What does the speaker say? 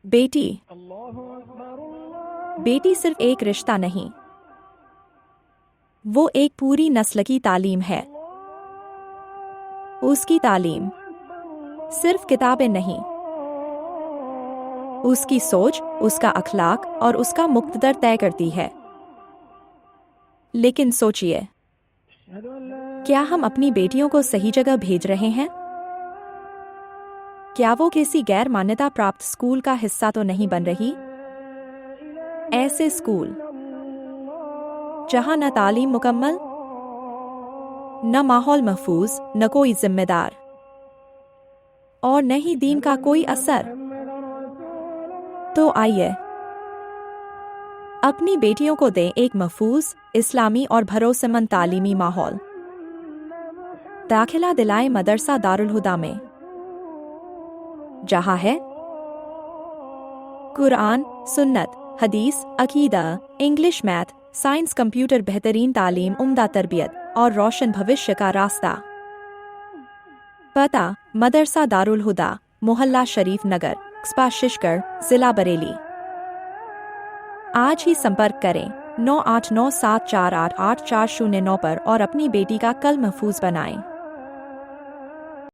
बेटी। बेटी सिर्फ एक रिश्ता नहीं, वो एक पूरी नस्ल की तालीम है। उसकी तालीम सिर्फ किताबें नहीं, उसकी सोच, उसका अखलाक और उसका मुक्तदर तय करती है। लेकिन सोचिए, क्या हम अपनी बेटियों को सही जगह भेज रहे हैं? क्या वो किसी गैर मान्यता प्राप्त स्कूल का हिस्सा तो नहीं बन रही? ऐसे स्कूल जहां न तालीम मुकम्मल, न माहौल महफूज, न कोई जिम्मेदार और न ही दीन का कोई असर। तो आइए अपनी बेटियों को दें एक महफूज, इस्लामी और भरोसेमंद तालीमी माहौल। दाखिला दिलाए मदरसा दारुल हुदा में, जहां है कुरान, सुन्नत, हदीस, अकीदा, इंग्लिश, मैथ, साइंस, कंप्यूटर, बेहतरीन तालीम, उम्दा तरबियत और रोशन भविष्य का रास्ता। पता: मदरसा दारुल हुदा, मोहल्ला शरीफ नगर, कस्बा शिशगढ़, जिला बरेली। आज ही संपर्क करें 9897488409 पर और अपनी बेटी का कल महफूज बनाएं।